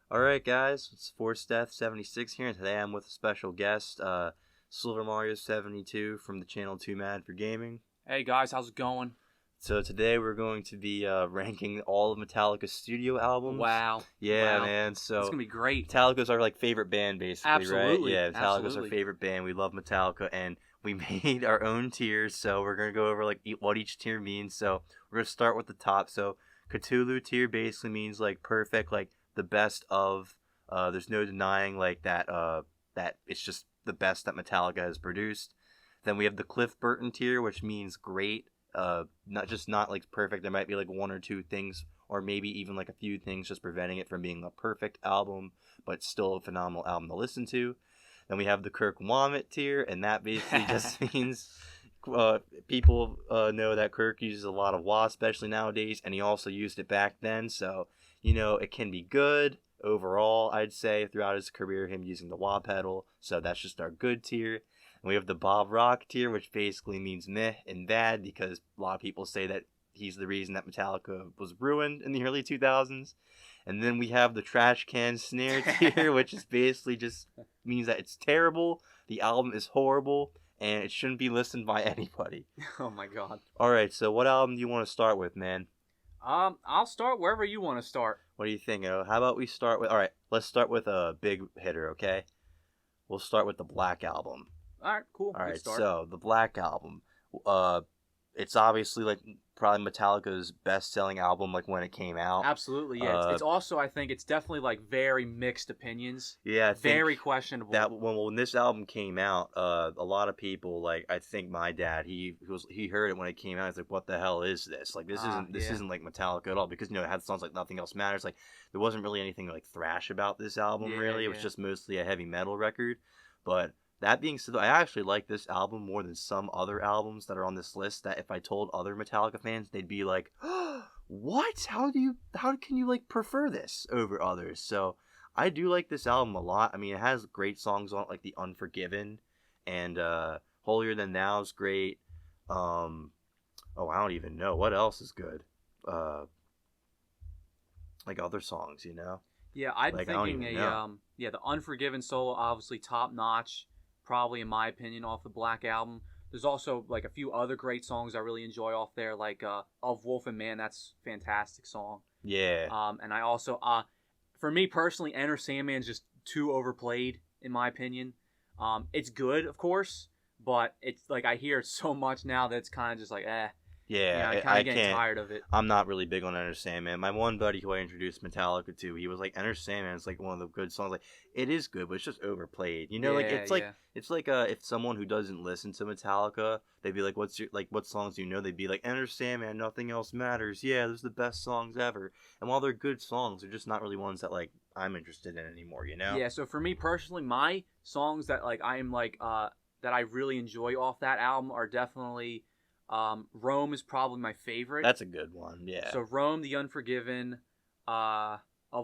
Alright guys, it's Force Death 76 here, and today I'm with a special guest, Silver Mario 72 from the channel Too Mad for Gaming. Hey guys, how's it going? So today we're going to be ranking all of Metallica's studio albums. Wow. Yeah, Wow. man, It's so gonna be great. Metallica's our favorite band basically, Absolutely. right? Yeah, Metallica's our Absolutely. favorite band. We love Metallica, and we made our own tiers, so we're going to go over what each tier means. So we're going to start with the top. So Cthulhu tier basically means perfect, the best of. There's no denying that it's just the best that Metallica has produced. Then we have the Cliff Burton tier, which means great. Not perfect. There might be one or two things, or maybe even a few things just preventing it from being a perfect album, but still a phenomenal album to listen to. Then we have the Kirk Womet tier, and that basically just means people know that Kirk uses a lot of wah, especially nowadays, and he also used it back then, so it can be good overall. I'd say throughout his career, him using the wah pedal, so that's just our good tier. And we have the Bob Rock tier, which basically means meh and bad, because a lot of people say that he's the reason that Metallica was ruined in the early 2000s. And then we have the Trash Can Snare tier, which is basically just means that it's terrible, the album is horrible, and it shouldn't be listened by anybody. Oh my god. Alright, so what album do you want to start with, man? I'll start wherever you want to start. What do you think? How about we start with... Alright, let's start with a big hitter, okay? We'll start with the Black Album. Alright, cool. Good Alright, start. so the Black Album. It's obviously probably Metallica's best-selling album when it came out. Absolutely, yeah. It's also, I think, it's definitely very mixed opinions. Yeah, I think very questionable. That when this album came out, a lot of people I think my dad he heard it when it came out. He's like, "What the hell is this? This isn't like Metallica at all." Because it had songs like Nothing Else Matters. There wasn't really anything thrash about this album. Really, it was just mostly a heavy metal record. But that being said, I actually like this album more than some other albums that are on this list, that if I told other Metallica fans, they'd be like, oh, what? How can you prefer this over others? So I do like this album a lot. I mean, it has great songs on it, like The Unforgiven, and Holier Than Thou is great. I don't even know. What else is good? Other songs, Yeah, I'm thinking The Unforgiven solo, obviously top notch. Probably, in my opinion, off the Black Album. There's also a few other great songs I really enjoy off there, Of Wolf and Man. That's a fantastic song. Yeah. And I also, for me personally, Enter Sandman's just too overplayed, in my opinion. It's good, of course, but it's I hear it so much now that it's kind of just eh. Yeah, I'm kind of getting tired of it. I'm not really big on Enter Sandman. My one buddy who I introduced Metallica to, he was like, Enter Sandman is one of the good songs. It is good, but it's just overplayed. It's like if someone who doesn't listen to Metallica, they'd be like, what songs do you know? They'd be like, Enter Sandman, Nothing Else Matters. Yeah, those are the best songs ever. And while they're good songs, they're just not really ones that I'm interested in anymore. Yeah. So for me personally, my songs that that I really enjoy off that album are definitely. Rome is probably my favorite. That's a good one, yeah. So Rome, The Unforgiven, Of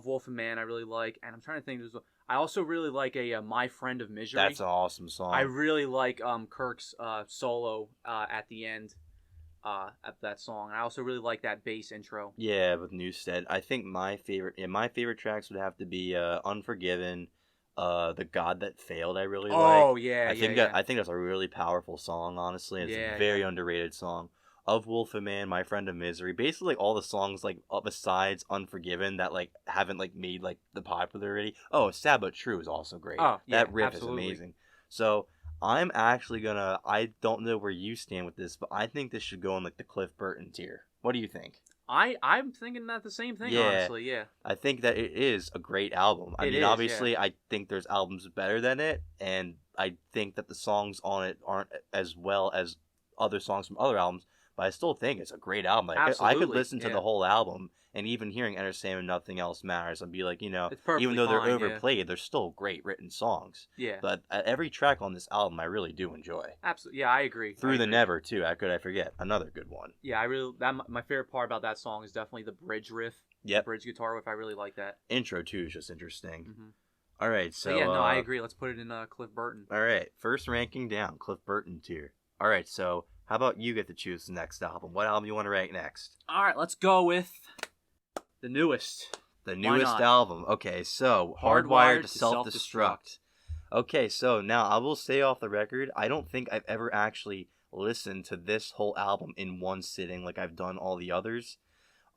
Wolf and Man I really like, and I'm trying to think. I also really like a My Friend of Misery. That's an awesome song. I really like Kirk's solo at the end of that song. And I also really like that bass intro. Yeah, with Newstead. I think my favorite tracks would have to be Unforgiven. The God That Failed I really like. Oh yeah, I think that's a really powerful song, honestly. It's a very underrated song. Of Wolf and Man, My Friend of Misery, basically all the songs besides Unforgiven that haven't made the popularity. Oh, Sad But True is also great. Oh, yeah, that riff absolutely. is amazing. So I'm actually I don't know where you stand with this, but I think this should go in the Cliff Burton tier. What do you think? I'm thinking that the same thing, honestly, yeah. I think that it is a great album. Obviously, I think there's albums better than it, and I think that the songs on it aren't as well as other songs from other albums, but I still think it's a great album. I could listen to the whole album, and even hearing Enter Sandman, Nothing Else Matters, I'd be like, even though they're overplayed, they're still great written songs. Yeah. But every track on this album, I really do enjoy. Absolutely, yeah, I agree. Through the Never, too. How could I forget? Another good one. Yeah, my favorite part about that song is definitely the bridge riff. Yep. The bridge guitar riff, I really like that. Intro, too, is just interesting. Mm-hmm. All right, so... But I agree. Let's put it in Cliff Burton. All right, first ranking down, Cliff Burton tier. All right, so how about you get to choose the next album? What album you want to rank next? All right, let's go with the newest. The Why newest not? album. Okay, so Hardwired to Self-Destruct. Okay, so now I will say off the record, I don't think I've ever actually listened to this whole album in one sitting like I've done all the others.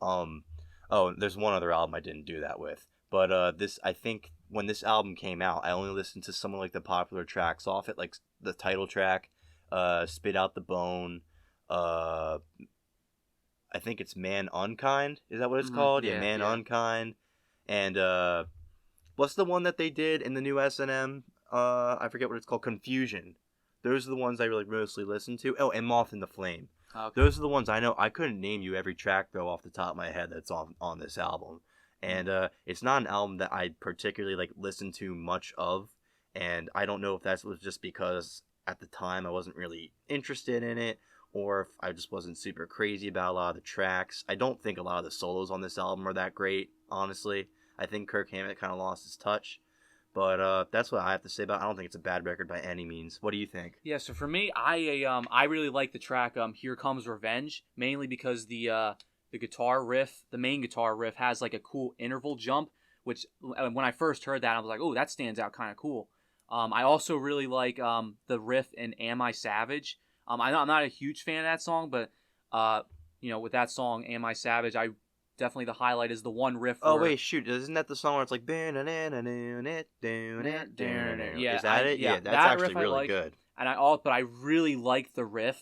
Um, oh, there's one other album I didn't do that with, but this I think when this album came out, I only listened to some of like the popular tracks off it, like the title track, "Spit Out the Bone," uh, I think it's "Man Unkind." Is that what it's called? Yeah, Yeah, "Man yeah. Unkind," and what's the one that they did in the new S&M? I forget what it's called. Confusion. Those are the ones I really mostly listen to. Oh, and Moth in the Flame. Okay. Those are the ones I know. I couldn't name you every track though off the top of my head that's on this album. And it's not an album that I particularly like listen to much of. And I don't know if that was just because at the time I wasn't really interested in it, or if I just wasn't super crazy about a lot of the tracks. I don't think a lot of the solos on this album are that great, honestly. I think Kirk Hammett kind of lost his touch. But that's what I have to say about it. I don't think it's a bad record by any means. What do you think? Yeah, so for me, I really like the track "Here Comes Revenge," mainly because the guitar riff, the main guitar riff, has like a cool interval jump, which when I first heard that, I was like, oh, that stands out kind of cool. I also really like the riff in "Am I Savage." I'm not a huge fan of that song, but with that song "Am I Savage," I definitely the highlight is the one riff. Oh where, wait, shoot! Isn't that the song where it's like is Yeah, that it? Yeah, that's that actually riff I really like, good. but I really like the riff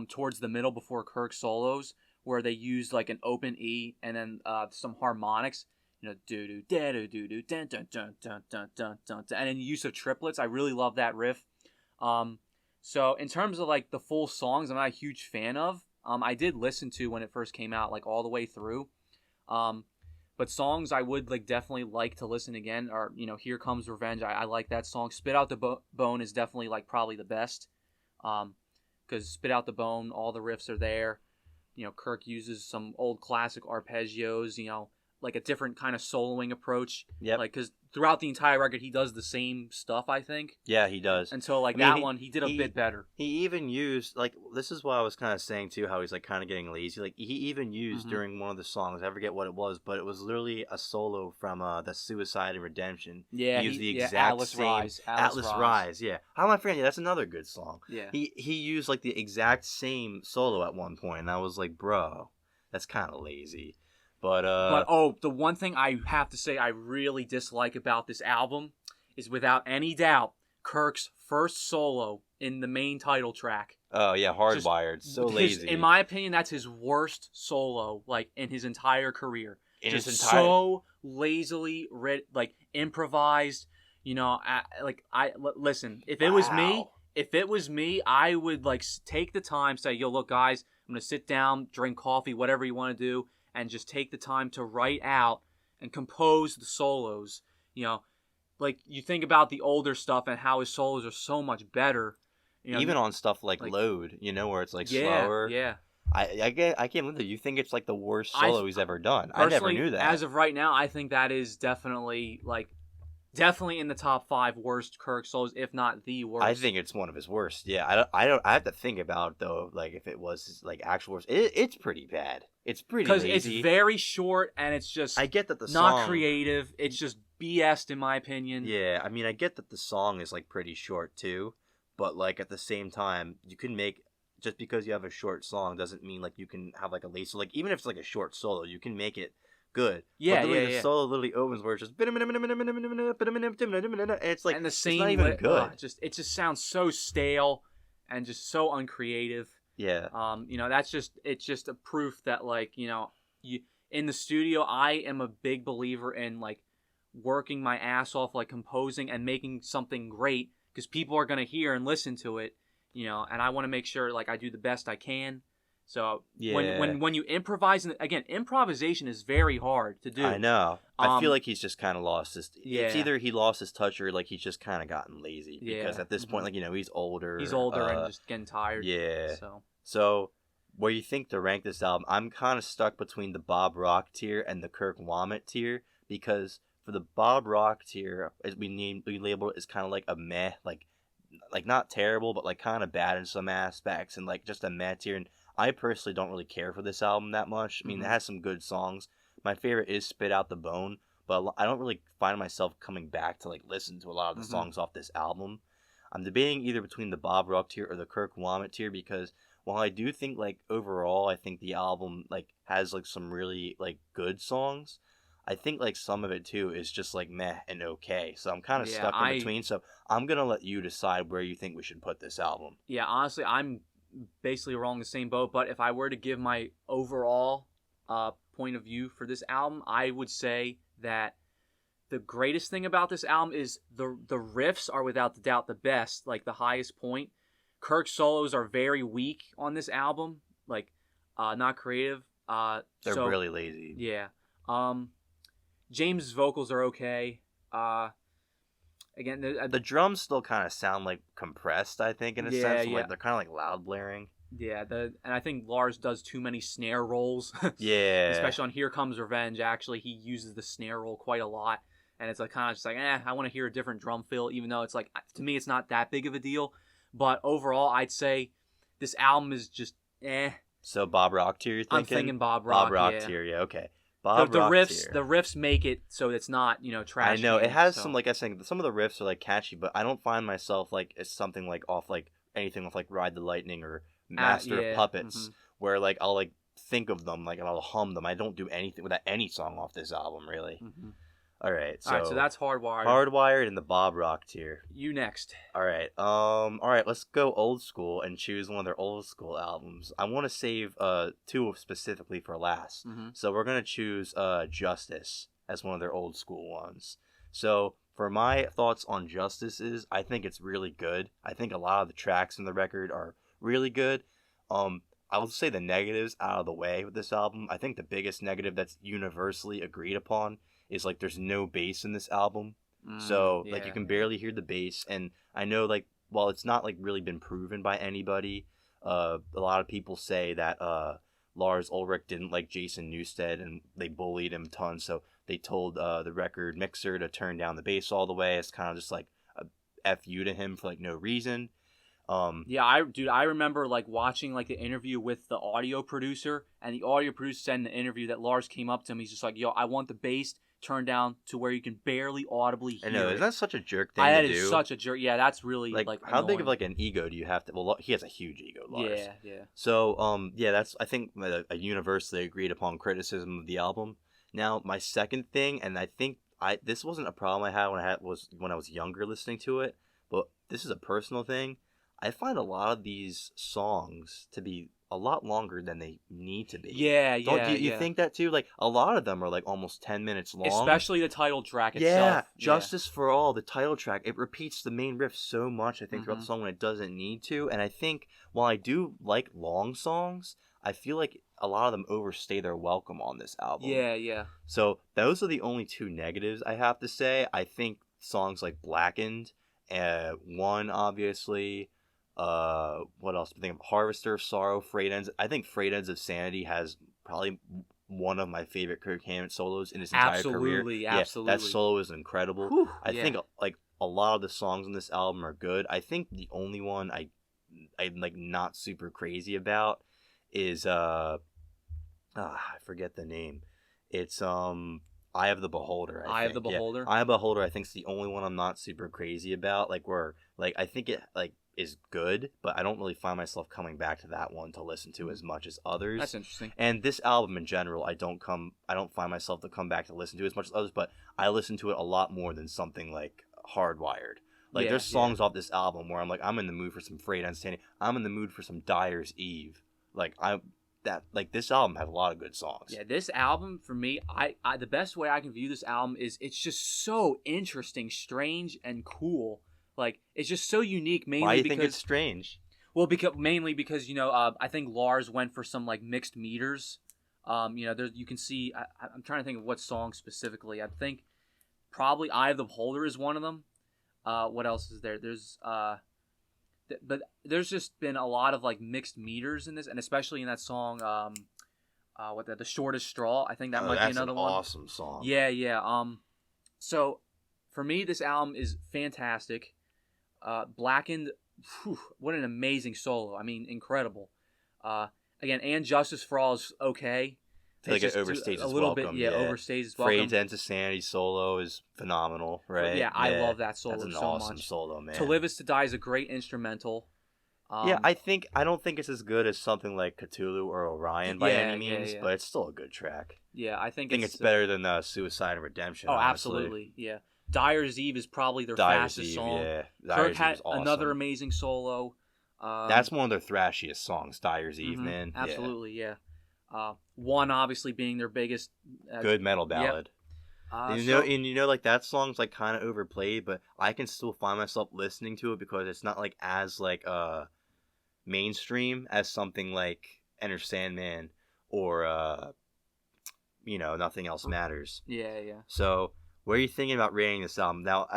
towards the middle before Kirk solos, where they use like an open E and then some harmonics, do do da do do do dun dun dun dun dun dun dun, and then use of triplets. I really love that riff. So in terms of like the full songs, I'm not a huge fan of. I did listen to when it first came out, like all the way through. But songs I would like definitely like to listen again are, "Here Comes Revenge." I like that song. "Spit Out the Bone" is definitely like probably the best. Because "Spit Out the Bone," all the riffs are there. Kirk uses some old classic arpeggios. Like a different kind of soloing approach. Yep. Like because throughout the entire record he does the same stuff. I think. Yeah, he does. Until like I mean, that one he did a bit better. He even used like this is what I was kind of saying too. How he's like kind of getting lazy. Like he even used during one of the songs. I forget what it was, but it was literally a solo from the Suicide and Redemption. Yeah, he used the exact Atlas same Rise. Atlas Rise. Yeah, how am I forgetting? That's another good song. Yeah. He used like the exact same solo at one point, and I was like, bro, that's kind of lazy. But the one thing I have to say I really dislike about this album is without any doubt Kirk's first solo in the main title track. Oh yeah, Hardwired. So lazy. In my opinion, that's his worst solo like in his entire career. So lazily improvised. Listen. If it was me, I would like take the time, say, yo, look, guys, I'm gonna sit down, drink coffee, whatever you want to do, and just take the time to write out and compose the solos. Like you think about the older stuff and how his solos are so much better. Even on stuff like Load, where it's like slower. Yeah. I can't believe that you think it's like the worst solo he's ever done. I never knew that. As of right now, I think that is definitely in the top 5 worst Kirk solos, if not the worst. I think it's one of his worst. Yeah, I have to think about it, though, like if it was his, like actual worst. It's pretty bad. It's pretty lazy. Because it's very short and it's just I get that the not song, creative. It's just BS'd in my opinion. Yeah, I mean I get that the song is like pretty short too, but like at the same time you can make just because you have a short song doesn't mean like you can have like a lazy. So like even if it's like a short solo, you can make it good. Yeah, but the solo literally opens where it's just it's like and the same it's not even good. It just sounds so stale and just so uncreative. Yeah. It's just a proof that you in the studio I am a big believer in like working my ass off like composing and making something great because people are going to hear and listen to it, and I want to make sure like I do the best I can. So when you improvise, and again, improvisation is very hard to do. I know. I feel like he's just kind of lost his. Yeah. It's either he lost his touch or like he's just kind of gotten lazy because at this point, like he's older. He's older and just getting tired. Yeah. So where you think to rank this album, I'm kind of stuck between the Bob Rock tier and the Kirk Womack tier because for the Bob Rock tier, as we label it as kind of like a meh, like not terrible, but like kind of bad in some aspects and like just a meh tier. And I personally don't really care for this album that much. I mean, it has some good songs, my favorite is Spit Out the Bone, but I don't really find myself coming back to like listen to a lot of the Mm-hmm. songs off this album. I'm debating either between the Bob Rock tier or the Kirk Whammett tier because while I do think like overall I think the album like has like some really like good songs, I think like some of it too is just like meh and okay. So I'm kind of Yeah, stuck in between. So I'm gonna let you decide where you think we should put this album. honestly, I'm basically along the same boat. But if I were to give my overall point of view for this album, I would say that the greatest thing about this album is the riffs are without the doubt the best, like the highest point. Kirk's solos are very weak on this album, like not creative. They're So really lazy. yeah. Um, James' vocals are okay. Uh, again, The drums still kind of sound like compressed, I think, in a yeah, sense. yeah, Like they're kind of like loud blaring. yeah. And I think Lars does too many snare rolls, Yeah. especially on "Here Comes Revenge." Actually, he uses the snare roll quite a lot, and it's like kind of just like, I want to hear a different drum fill, even though it's like to me it's not that big of a deal. But overall, I'd say this album is just eh. So Bob Rock tier, you're I'm thinking? thinking Bob Bob Rock, Rock yeah. tier, yeah, okay. The Bob the Rock riffs tier. the riffs make it so it's not I trash know it can. has So. some like I was saying some of the riffs are like catchy, but I don't find myself like it's something like off like anything with like Ride the Lightning or Master of Yeah. Puppets, where like I'll like think of them like and I'll hum them. I don't do anything with any song off this album really. Mm-hmm. All right, All right, so that's Hardwired. Hardwired in the Bob Rock tier. You next. All right, let's go old school and choose one of their old school albums. I want to save two specifically for last. Mm-hmm. So we're going to choose Justice as one of their old school ones. So for my thoughts on Justice is I think it's really good. I think a lot of the tracks in the record are really good. I will say the negatives out of the way with this album. I think the biggest negative that's universally agreed upon is like there's no bass in this album. So like you can barely hear the bass, and I know like while it's not like really been proven by anybody, a lot of people say that Lars Ulrich didn't like Jason Newsted and they bullied him tons, so they told the record mixer to turn down the bass all the way. It's kind of just like a fu to him for like no reason. I remember like watching like the interview with the audio producer, and the audio producer said in the interview that Lars came up to him. He's just like, "Yo, I want the bass turned down to where you can barely audibly hear I know, it." isn't that such a jerk thing That to is do? such a jerk. Yeah, that's really like how annoying. big of like an ego do you have to? Well, he has a huge ego, Lars. Yeah. So yeah, that's I think a universally agreed upon criticism of the album. Now my second thing, and I think this wasn't a problem I had when I was younger listening to it, but this is a personal thing. I find a lot of these songs to be a lot longer than they need to be. Yeah, Don't you think that too? Like a lot of them are like almost 10 minutes long. Especially the title track Yeah, itself. Justice for All, the title track, it repeats the main riff so much, I think, throughout the Mhm. song when it doesn't need to. And I think while I do like long songs, I feel like a lot of them overstay their welcome on this album. Yeah. So those are the only two negatives I have to say. I think songs like Blackened, One, obviously. What else? I think of Harvester of Sorrow, Frayed Ends. I think Frayed Ends of Sanity has probably one of my favorite Kirk Hammett solos in his entire career. Absolutely. Yeah, that solo is incredible. Whew, I think like a lot of the songs on this album are good. I think the only one I'm like not super crazy about is I forget the name. It's Eye of the Beholder. Eye of the Beholder. Eye of the Beholder. I think is the only one I'm not super crazy about. Like where like I think it like is good, but I don't really find myself coming back to that one to listen to as much as others. That's interesting. And this album in general, I don't find myself to come back to listen to as much as others, but I listen to it a lot more than something like Hardwired. Like there's songs off this album where I'm like, I'm in the mood for some Freight Unstanding. I'm in the mood for some Dyer's Eve. Like this album has a lot of good songs. Yeah, this album for me, I the best way I can view this album is it's just so interesting, strange, and cool. Like it's just so unique. Mainly Why do you because think it's strange? Well, mainly because I think Lars went for some like mixed meters. There you can see. I'm trying to think of what song specifically. I think probably "Eye of the Beholder" is one of them. What else is there? There's but there's just been a lot of like mixed meters in this, and especially in that song, the shortest straw. I think that might be another one. Awesome song. Yeah. So for me, this album is fantastic. Blackened, whew, what an amazing solo. I mean, incredible. Again, and Justice for All is okay. feel like it overstays a its little welcome. bit, yeah, overstays its welcome. Fades into Sanity solo is phenomenal, right? Yeah, I love that solo That's an so awesome much. solo, man. To Live Is to Die is a great instrumental. Yeah, I don't think it's as good as something like Cthulhu or Orion by any means, but it's still a good track. Yeah, I think it's better than Suicide and Redemption. Oh, honestly. absolutely, yeah. Dyer's Eve is probably their Dyer's fastest Eve, song. yeah. Kirk had another amazing solo. That's one of their thrashiest songs, Dyer's Eve, man. Absolutely, yeah. One obviously being their biggest good metal ballad. Yep. And like that song's like kind of overplayed, but I can still find myself listening to it because it's not like as like mainstream as something like Enter Sandman or Nothing Else Matters. Yeah. So, what are you thinking about rating this album? Now,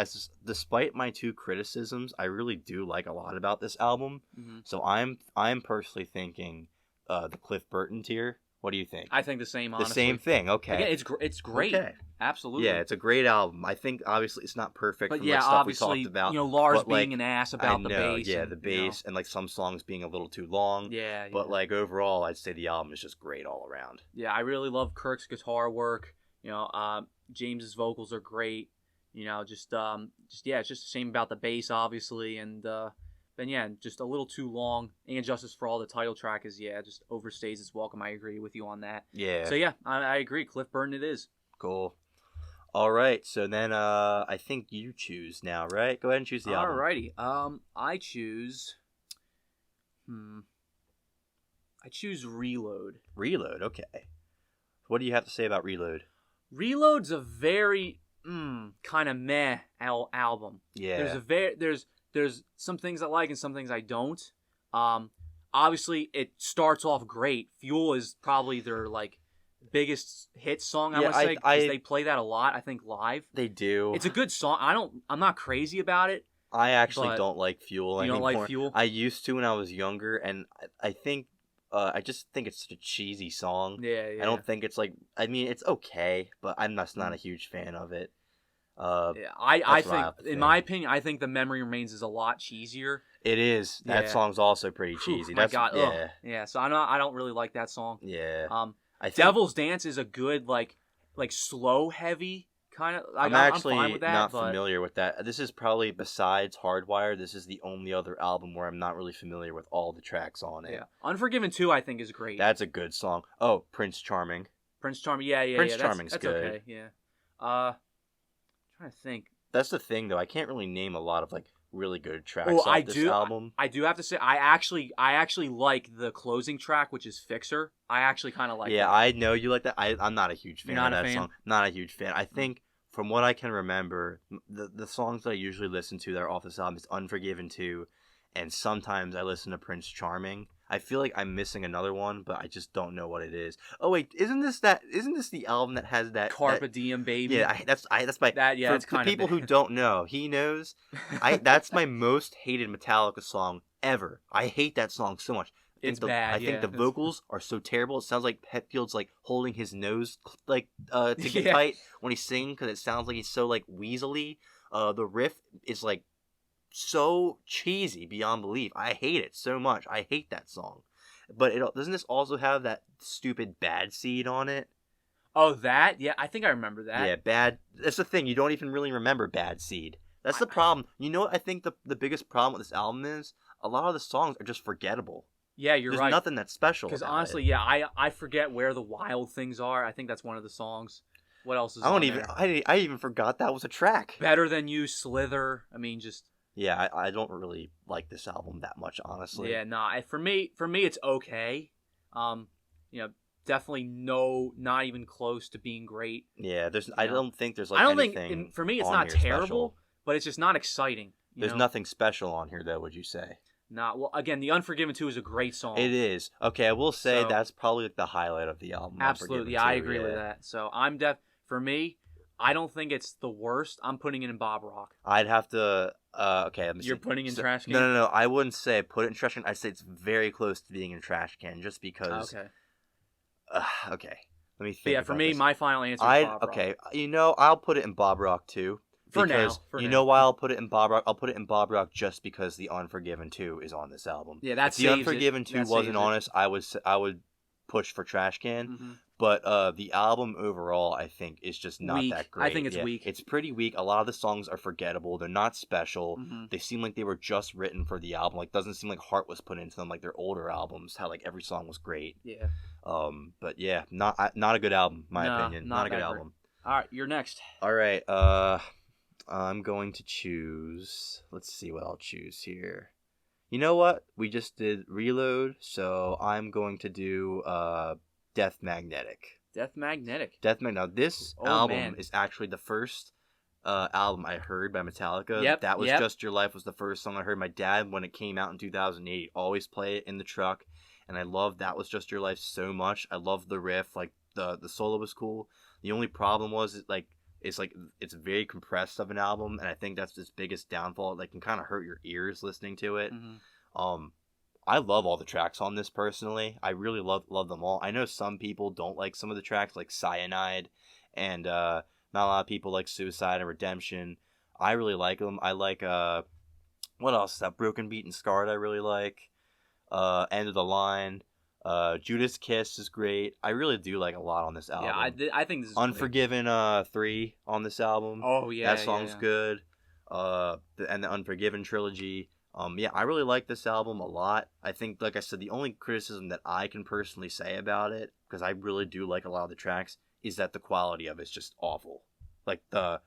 despite my two criticisms, I really do like a lot about this album. Mm-hmm. So I'm personally thinking the Cliff Burton tier. What do you think? I think the same. Honestly. The same thing. Okay. Again, it's great. Okay. Absolutely. Yeah, it's a great album. I think obviously it's not perfect. But from yeah, stuff obviously, we talked about. Lars being an ass about the bass. Yeah, the bass and like some songs being a little too long. Yeah. But like overall, I'd say the album is just great all around. Yeah, I really love Kirk's guitar work. James's vocals are great. It's just a shame about the bass, obviously, and then yeah, just a little too long. And Justice for All, the title track is just overstays its welcome. I agree with you on that. Yeah. So yeah, I agree. Cliff Burton, it is. Cool. All right, so then I think you choose now, right? Go ahead and choose the album. Alrighty. I choose. I choose Reload. Reload, okay. What do you have to say about Reload? Reload's a very kind of meh album. Yeah. There's some things I like and some things I don't. Obviously it starts off great. Fuel is probably their like biggest hit song, I would say, because they play that a lot, I think, live. They do. It's a good song. I'm not crazy about it. I actually don't like Fuel anymore. You don't like Fuel? I used to when I was younger, and I think I just think it's such a cheesy song. Yeah. I don't think it's like. I mean, it's okay, but I'm just not a huge fan of it. I think, in my opinion, I think The Memory Remains is a lot cheesier. It is. That song's also pretty cheesy. My God. Yeah. So I don't really like that song. Yeah. I think Devil's Dance is a good like slow heavy kind of. I'm actually fine with that, not familiar with that. This is probably, besides Hardwire, this is the only other album where I'm not really familiar with all the tracks on it. Yeah. Unforgiven 2 I think is great. That's a good song. Oh, Prince Charming. Prince Charming, yeah. Prince Charming's that's good. Okay, yeah. Trying to think. That's the thing though. I can't really name a lot of like really good tracks off this album. I do have to say I actually like the closing track, which is Fixer. I actually kind of like it. Yeah, I know you like that. I'm not a huge fan of that fan? song. Not a huge fan. I think from what I can remember, the songs that I usually listen to that are off this album is Unforgiven 2, and sometimes I listen to Prince Charming. I feel like I'm missing another one, but I just don't know what it is. Oh wait, isn't this the album that has that Carpe Diem, baby? Yeah, that's my that. Yeah, for it's kind of people who don't know. He knows. That's my most hated Metallica song ever. I hate that song so much. It's bad. I think the vocals are so terrible. It sounds like Hetfield's like holding his nose like to get tight when he's singing, because it sounds like he's so like weaselly. The riff is like so cheesy beyond belief. I hate it so much. I hate that song. But doesn't this also have that stupid Bad Seed on it? Oh, that? Yeah, I think I remember that. Yeah, Bad. That's the thing. You don't even really remember Bad Seed. That's the problem. You know what I think the biggest problem with this album is? A lot of the songs are just forgettable. Yeah, you're right. There's nothing that's special. Because honestly, I forget where the Wild Things are. I think that's one of the songs. What else is on there? I even forgot that was a track. Better Than You, Slither. I mean, just... Yeah, I don't really like this album that much, honestly. Yeah, nah. For me, it's okay. Definitely not even close to being great. Yeah, I don't think there's like anything. I don't think, for me, it's not terrible, special. But it's just not exciting. There's nothing special on here, though, would you say? Nah, well, again, The Unforgiven 2 is a great song. It is. Okay, I will say that's probably like the highlight of the album. Absolutely, yeah, I agree with that. So for me, I don't think it's the worst. I'm putting it in Bob Rock. I'd have to... okay, let me see. You're putting in Trash Can? No. I wouldn't say put it in Trash Can. I'd say it's very close to being in Trash Can, just because... Okay. Okay. Let me think. Yeah, for me, my final answer is Bob Rock. Okay, I'll put it in Bob Rock, too. For now. Know why I'll put it in Bob Rock? I'll put it in Bob Rock just because The Unforgiven 2 is on this album. Yeah, that's if The Unforgiven 2 wasn't on us, I would push for Trash Can. Mm-hmm. But the album overall, I think, is just not Weak. that great. I think it's weak. It's pretty weak. A lot of the songs are forgettable. They're not special. Mm-hmm. They seem like they were just written for the album. Like, doesn't seem like heart was put into them like their older albums. How like every song was great. Yeah. But yeah, not a good album, in my No, opinion. Not a good album. All right, you're next. All right. I'm going to choose. Let's see what I'll choose here. You know what? We just did Reload, so I'm going to do Death Magnetic. Death Magnetic. Now, this album is actually the first album I heard by Metallica. Yep, That was Just Your Life was the first song I heard. My dad, when it came out in 2008, always play it in the truck, and I loved That Was Just Your Life so much. I loved the riff, like the solo was cool. The only problem was it's very compressed of an album, and I think that's its biggest downfall. It can kind of hurt your ears listening to it. Mm-hmm. I love all the tracks on this personally. I really love them all. I know some people don't like some of the tracks, like Cyanide, and not a lot of people like Suicide and Redemption. I really like them. I like what else is that? Broken Beat and Scarred I really like. End of the Line. Judas Kiss is great. I really do like a lot on this album. Yeah, I think this is Unforgiven 3 on this album. Oh yeah, that song's good. And the Unforgiven trilogy. Yeah, I really like this album a lot. I think, like I said, the only criticism that I can personally say about it, because I really do like a lot of the tracks, is that the quality of it's just awful. Like the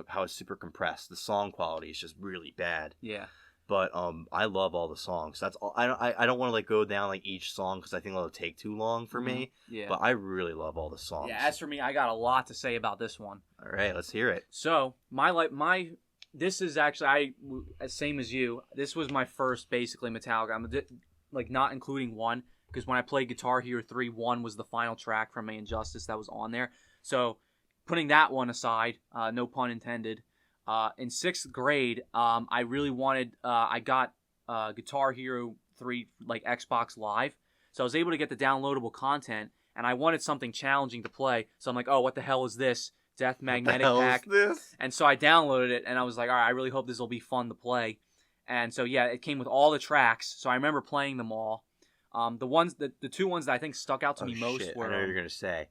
how it's super compressed. The song quality is just really bad. Yeah. But I love all the songs. That's all. I don't want to go down each song because I think it'll take too long for me. Yeah. But I really love all the songs. Yeah. As for me, I got a lot to say about this one. All right, let's hear it. So this is actually same as you. This was my first basically Metallica. I'm not including 1 because when I played Guitar Hero 3, 1 was the final track from May Injustice that was on there. So putting that one aside, no pun intended. In 6th grade, I really wanted. I got Guitar Hero 3 Xbox Live, so I was able to get the downloadable content, and I wanted something challenging to play. So I'm like, oh, what the hell is this? Death Magnetic pack. And so I downloaded it, and I was like, all right, I really hope this will be fun to play. And so yeah, it came with all the tracks, so I remember playing them all. The 2 ones that I think stuck out to me most were. I know what you're gonna say.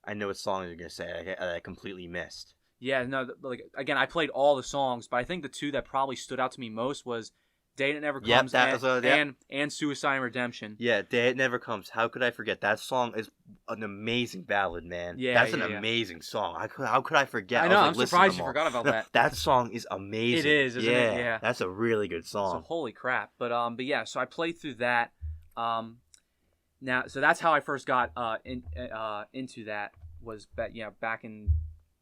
I know what song you're gonna say. I completely missed. Yeah, no, again, I played all the songs, but I think the 2 that probably stood out to me most was Day That Never Comes and Suicide and Redemption. Yeah, Day It Never Comes. How could I forget? That song is an amazing ballad, man. Yeah, that's an amazing song. How could I forget? I know, I'm surprised you forgot about that. That song is amazing. It is, isn't it? Yeah. That's a really good song. So holy crap. But yeah, so I played through that. Now, so that's how I first got into that, was back in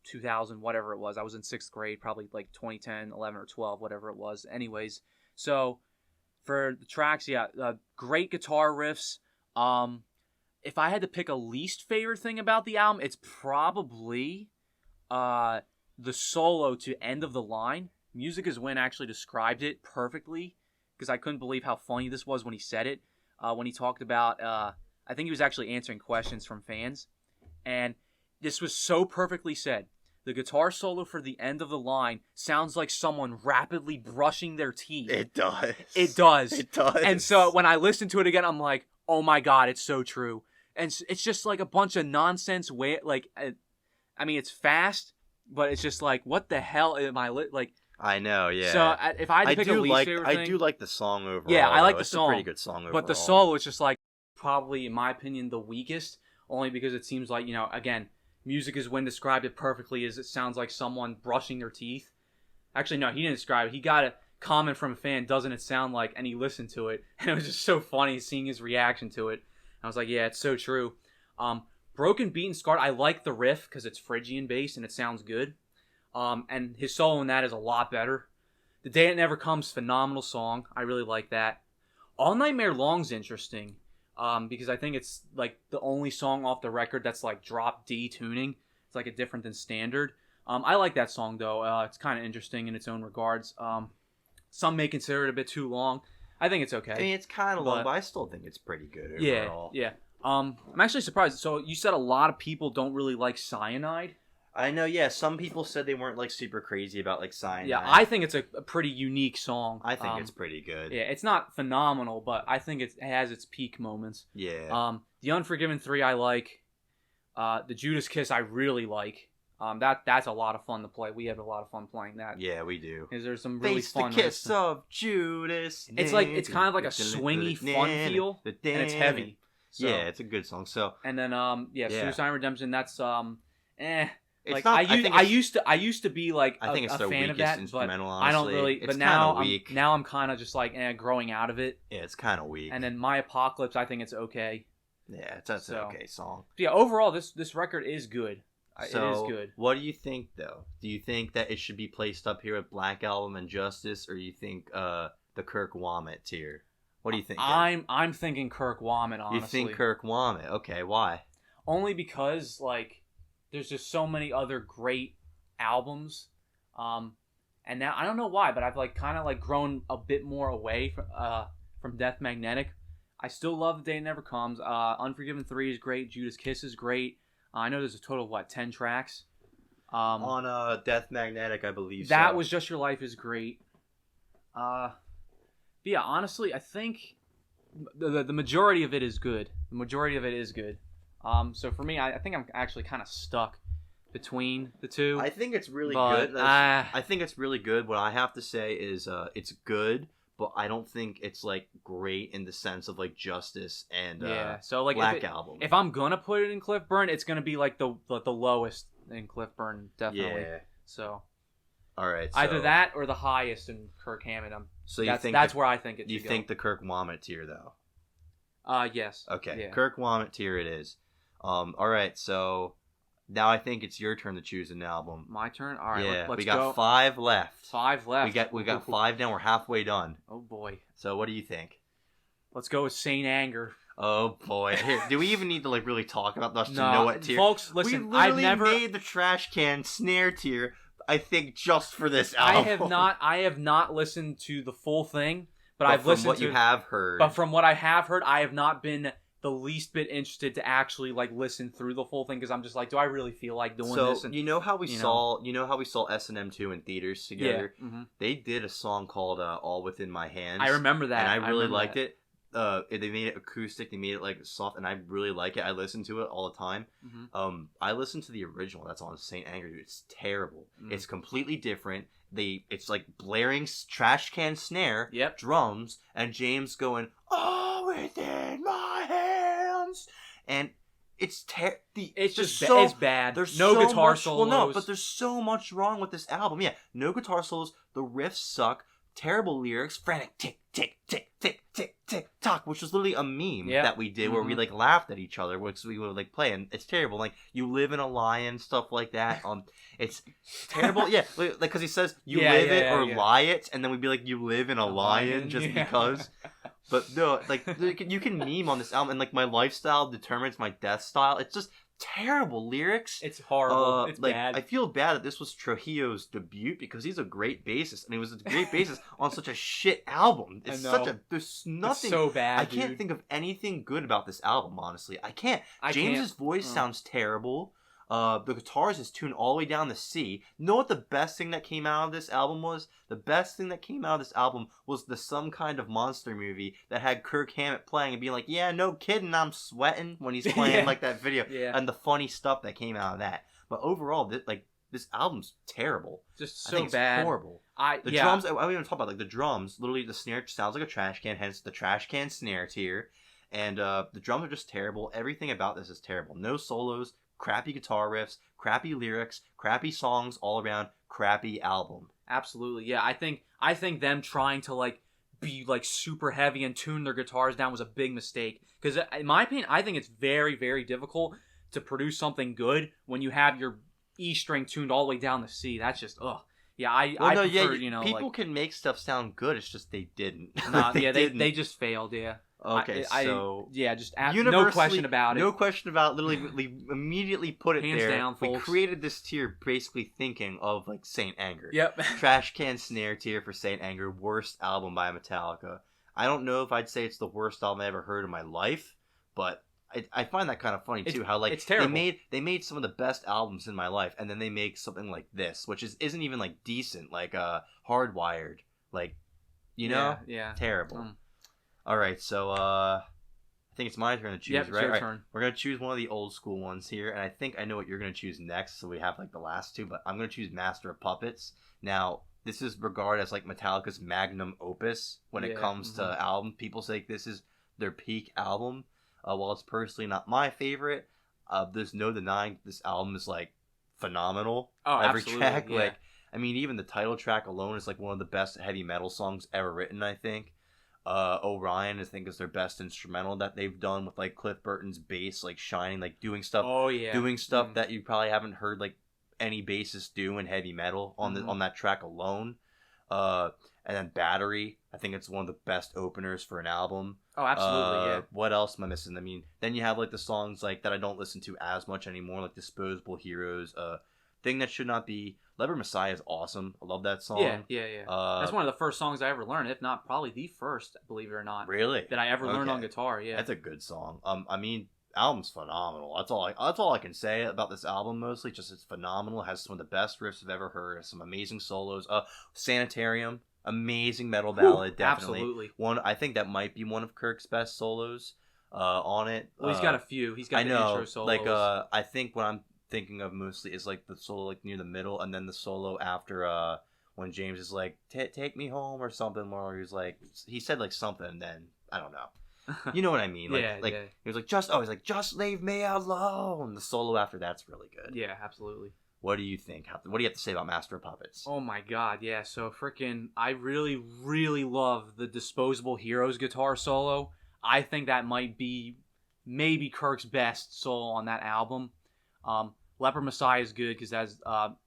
2000, whatever it was. I was in 6th grade, probably 2010, 11, or 12, whatever it was. Anyways, so for the tracks, great guitar riffs. If I had to pick a least favorite thing about the album, it's probably the solo to End of the Line. Music is When actually described it perfectly, because I couldn't believe how funny this was when he said it. When he talked about, I think he was actually answering questions from fans, and this was so perfectly said. The guitar solo for the End of the Line sounds like someone rapidly brushing their teeth. It does. It does. It does. And so when I listened to it again, I'm like, oh my god, it's so true. And it's just a bunch of nonsense. I mean, it's fast, but it's just what the hell am I I know, yeah. So if I had to pick a least favorite thing, I do like the song overall. Yeah, I like the it's song. It's a pretty good song overall. But the solo is just probably, in my opinion, the weakest. Only because it seems again, music is when described it perfectly as it sounds like someone brushing their teeth. Actually, no, he didn't describe it. He got a comment from a fan, doesn't it sound like, and he listened to it. And it was just so funny seeing his reaction to it. I was like, yeah, it's so true. Broken Beat and Scarred, I like the riff because it's Phrygian bass and it sounds good. And his solo in that is a lot better. The Day It Never Comes, phenomenal song. I really like that. All Nightmare Long's interesting. Because I think it's the only song off the record that's drop D tuning. It's a different than standard. I like that song though. It's kind of interesting in its own regards. Some may consider it a bit too long. I think it's okay. I mean, it's kind of long, but I still think it's pretty good overall. Yeah. I'm actually surprised. So you said a lot of people don't really like Cyanide. I know, yeah. Some people said they weren't super crazy about Cyanide. Yeah, I think it's a pretty unique song. I think it's pretty good. Yeah, it's not phenomenal, but I think it has its peak moments. Yeah. The Unforgiven 3 I like. The Judas Kiss I really like. That's a lot of fun to play. We have a lot of fun playing that. Yeah, we do. Because there's some really Face fun the kiss riffs. of Judas. It's kind of like a swingy fun feel, and it's heavy. So, yeah, it's a good song. So and then Suicide Redemption. That's it's like not, I used to be like I think it's a their fan of weakest that, instrumental. but Honestly, I don't really. it's But now weak. I'm kind of just like growing out of it. Yeah, it's kind of weak. And then My Apocalypse, I think it's okay. Yeah, that's an okay song. But yeah, overall, this record is good. So, it is good. What do you think, though? Do you think that it should be placed up here with Black Album and Justice, or you think the Kirk Wamet tier? What do you think? I'm thinking Kirk Wamet, honestly. You think Kirk Wamet? Okay, why? Only because like there's just so many other great albums, and now I don't know why, but I've like kind of like grown a bit more away from Death Magnetic. I still love The Day Never Comes. Unforgiven 3 is great. Judas Kiss is great. I know there's a total of 10 tracks. On Death Magnetic, I believe. That Was Just Your Life is great. But yeah, honestly, I think the majority of it is good. The majority of it is good. So for me, I think I'm actually kind of stuck between the two. I think it's really good. I think it's really good. What I have to say is it's good, but I don't think it's like great in the sense of like Justice and so like Black Album. If I'm gonna put it in Cliffburn, it's gonna be like the lowest in Cliffburn, definitely. Yeah. So. All right. So, either that or the highest in Kirk Hammett. So that's where I think it should go. You think the Kirk Wamet tier though? Yes. Okay. Yeah. Kirk Wamet tier it is. All right. So now I think it's your turn to choose an album. My turn. All right. Yeah. Let's we got go. 5 left. 5 left. We got 5 down. We're halfway done. Oh boy. So what do you think? Let's go with Saint Anger. Oh boy! Here, do we even need to like really talk about this to No, know what tier? Folks, listen. We literally made the trash can snare tier. I think just for this album. I have not listened to the full thing, but I've listened to what you have heard. But from what I have heard, I have not been the least bit interested to actually like listen through the full thing because I'm just like, do I really feel like doing this? And, you know how we saw S&M 2 in theaters together? Yeah. Mm-hmm. They did a song called "All Within My Hands." I remember that, and I really liked it. They made it acoustic. They made it like soft, and I really like it. I listen to it all the time. Mm-hmm. I listened to the original that's on Saint Anger. Dude, it's terrible. It's completely different. It's like blaring trash can snare, drums, and James going, "All within my hands," and it's it's bad. There's no so guitar much, solos. Well, no, but there's so much wrong with this album. Yeah, no guitar solos. The riffs suck. Terrible lyrics. Frantic tick tick tick tick tick tick tock, which was literally a meme that we did where we like laughed at each other, which we would like play, and it's terrible. Like you live in a lion, stuff like that. It's terrible. Yeah, like because he says you live it or lie it, and then we'd be like you live in a lion just because. But no, like you can meme on this album, and like my lifestyle determines my death style. It's just terrible lyrics. It's horrible. It's bad. I feel bad that this was Trujillo's debut because he's a great bassist, and he was a great bassist on such a shit album. There's nothing. It's so bad. I can't think of anything good about this album. Honestly, I can't. James's voice sounds terrible. The guitars is tuned all the way down to C. You know what the best thing that came out of this album was? The best thing that came out of this album was the Some Kind of Monster movie that had Kirk Hammett playing and being like, yeah, no kidding, I'm sweating when he's playing like that video. And the funny stuff that came out of that. But overall, this album's terrible. Just so bad. It's horrible. The drums, I don't even talk about like the drums. Literally, the snare sounds like a trash can, hence the trash can snare tier. And the drums are just terrible. Everything about this is terrible. No solos. Crappy guitar riffs, crappy lyrics, crappy songs all around, crappy album. Absolutely, yeah. I think them trying to like be like super heavy and tune their guitars down was a big mistake. Because in my opinion, I think it's very, very difficult to produce something good when you have your E string tuned all the way down to C. That's just Yeah, I prefer, people can make stuff sound good. It's just they didn't. They just failed. Yeah. Okay, no question about it. No question about it. Literally, we immediately put it Hands there. down, folks. We created this tier basically thinking of like Saint Anger. Yep. Trash can snare tier for Saint Anger. Worst album by Metallica. I don't know if I'd say it's the worst album I ever heard in my life, but I find that kind of funny too. How like it's terrible. They made some of the best albums in my life, and then they make something like this, which isn't even like decent, like Hardwired, like yeah. terrible. All right, so I think it's my turn to choose, Yep, it's right? your All right. turn. We're gonna choose one of the old school ones here, and I think I know what you're gonna choose next. So we have like the last two, but I'm gonna choose Master of Puppets. Now, this is regarded as like Metallica's magnum opus when it comes to album. People say this is their peak album. While it's personally not my favorite, there's no denying this album is like phenomenal. Oh, Every absolutely, track, yeah. like I mean, even the title track alone is like one of the best heavy metal songs ever written. I think. Orion, I think, is their best instrumental that they've done with like Cliff Burton's bass, like shining, like doing stuff, Oh yeah, doing stuff that you probably haven't heard like any bassist do in heavy metal on on that track alone. Uh, and then Battery, I think it's one of the best openers for an album. Oh, absolutely, yeah. What else am I missing? I mean, then you have like the songs like that I don't listen to as much anymore, like Disposable Heroes. Thing That Should Not Be. Leopard Messiah is awesome. I love that song. Yeah. That's one of the first songs I ever learned, if not probably the first, believe it or not. Really? That I ever learned on guitar. Yeah, that's a good song. I mean, album's phenomenal. That's all I can say about this album. Mostly, just it's phenomenal. It has some of the best riffs I've ever heard. It has some amazing solos. Sanitarium, amazing metal ballad. Definitely. Absolutely. One. I think that might be one of Kirk's best solos. On it. Well, he's got a few. He's got the intro solos. Like I think what I'm thinking of mostly is like the solo like near the middle, and then the solo after when James is like take me home or something, where he said like something, and then I don't know, you know what I mean? Like yeah. He was like just leave me alone. The solo after that's really good. Yeah, absolutely. What do you think? What do you have to say about Master of Puppets? Oh my god, yeah. So freaking, I really love the Disposable Heroes guitar solo. I think that might be maybe Kirk's best solo on that album. Leopard Messiah is good because it has